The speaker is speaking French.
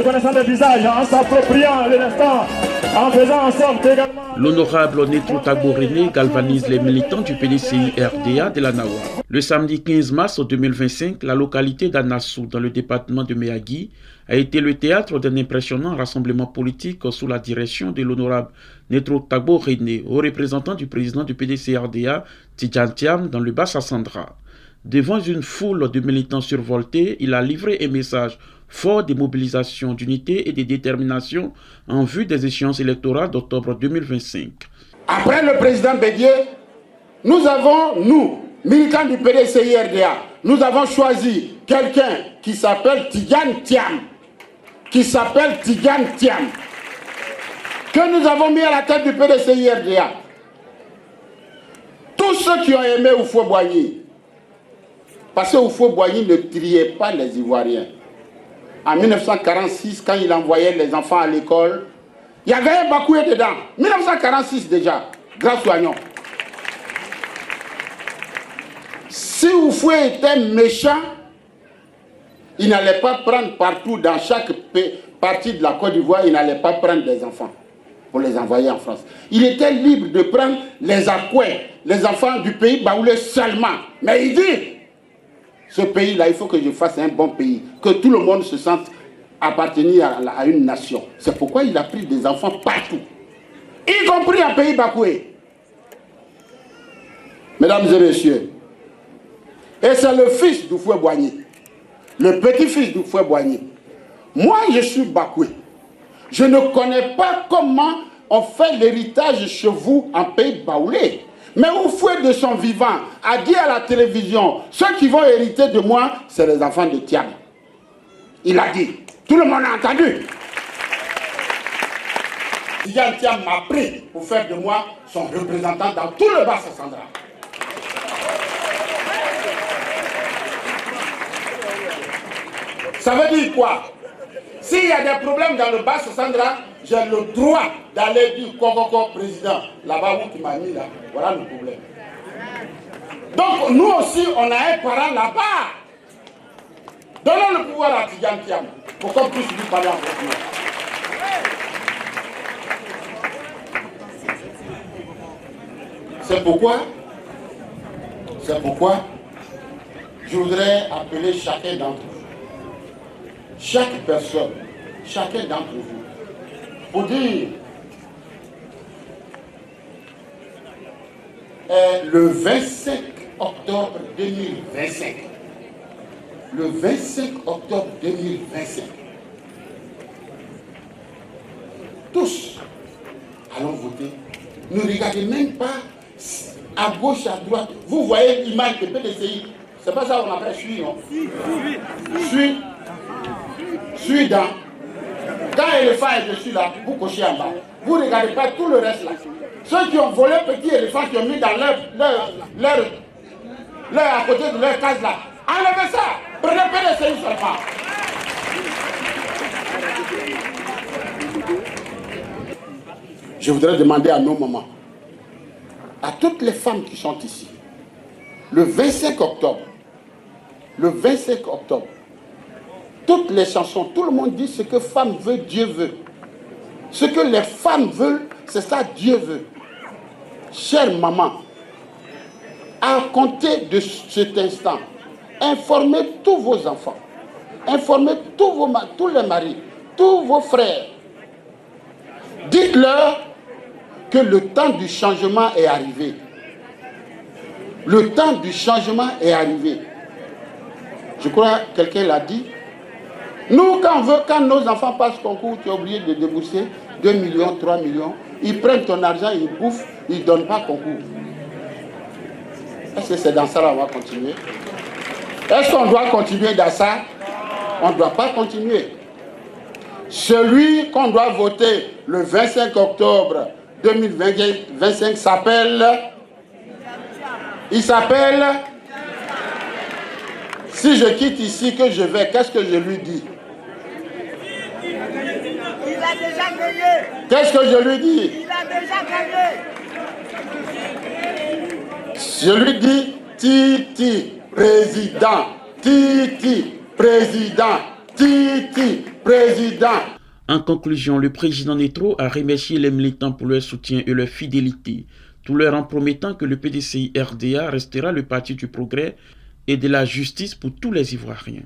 reconnaissant le visage, en s'appropriant l'instant, en faisant en sorte également... L'honorable Nétro Tagbo René galvanise les militants du PDCI-RDA de la Nawa. Le samedi 15 mars 2025, la localité d'Anassou, dans le département de Méagui, a été le théâtre d'un impressionnant rassemblement politique sous la direction de l'honorable Nétro Tagbo René, au représentant du président du PDCI-RDA, Tidjane Thiam, dans le Bas-Sassandra. Devant une foule de militants survoltés, il a livré un message fort de mobilisation, d'unité et de détermination en vue des échéances électorales d'octobre 2025. Après le président Bédié, nous, militants du PDCI-RDA, nous avons choisi quelqu'un qui s'appelle Tidjane Thiam, que nous avons mis à la tête du PDCI-RDA. Tous ceux qui ont aimé Houphouët-Boigny, parce que Houphouët-Boigny ne triait pas les Ivoiriens. En 1946, quand il envoyait les enfants à l'école, il y avait un Bakoué dedans. 1946 déjà, grâce à Agnon. Si Houphouët était méchant, il n'allait pas prendre partout, dans chaque partie de la Côte d'Ivoire, il n'allait pas prendre des enfants pour les envoyer en France. Il était libre de prendre les Akoués, les enfants du pays baoulé seulement. Mais il dit, ce pays-là, il faut que je fasse un bon pays, que tout le monde se sente appartenir à une nation. C'est pourquoi il a pris des enfants partout, y compris en pays bakoué. Mesdames et messieurs, et c'est le fils d'Houphouët-Boigny, le petit-fils d'Houphouët-Boigny. Moi, je suis bakoué. Je ne connais pas comment on fait l'héritage chez vous en pays baoulé. Mais Houphouët de son vivant a dit à la télévision, ceux qui vont hériter de moi, c'est les enfants de Thiam. Il a dit. Tout le monde a entendu. Tidjane Thiam m'a pris pour faire de moi son représentant dans tout le Bas-Sassandra. Ça veut dire quoi? S'il y a des problèmes dans le Bas-Sassandra, j'ai le droit d'aller dire Kokoko président, là-bas où tu m'as mis là, voilà le problème. Donc nous aussi, on a un parent là-bas. Donnons le pouvoir à Tidjane Thiam pour qu'on puisse lui parler en français. C'est pourquoi je voudrais appeler chacun d'entre vous, chaque personne, chacun d'entre vous, pour dire le 25 octobre 2025, le 25 octobre 2025, tous allons voter. Ne regardez même pas à gauche, à droite. Vous voyez l'image de PDCI. C'est pas ça qu'on appelle suis, non? Suis dans. Quand l'éléphant est dessus là, vous cochez en bas. Vous ne regardez pas tout le reste là. Ceux qui ont volé petit éléphant, qui ont mis dans leur à côté de leur case là. Enlevez ça. Prenez PDCI seulement. Je voudrais demander à nos mamans, à toutes les femmes qui sont ici, le 25 octobre, toutes les chansons, tout le monde dit ce que femme veut, Dieu veut. Ce que les femmes veulent, c'est ça Dieu veut. Chère maman, à compter de cet instant, informez tous vos enfants, informez tous les maris, tous vos frères. Dites-leur que le temps du changement est arrivé. Le temps du changement est arrivé. Je crois que quelqu'un l'a dit. Nous, quand nos enfants passent concours, tu es obligé de débourser 2 millions, 3 millions. Ils prennent ton argent, ils bouffent, ils ne donnent pas concours. Est-ce que c'est dans ça qu'on va continuer? Est-ce qu'on doit continuer dans ça? On ne doit pas continuer. Celui qu'on doit voter le 25 octobre 2025 s'appelle... Il s'appelle... Si je quitte ici, que je vais, qu'est-ce que je lui dis? Il a déjà gagné. Qu'est-ce que je lui dis? Il a déjà gagné. Je lui dis, Titi, président, Titi, président, Titi, président. En conclusion, le président Netro a remercié les militants pour leur soutien et leur fidélité, tout leur en promettant que le PDCI RDA restera le parti du progrès et de la justice pour tous les Ivoiriens.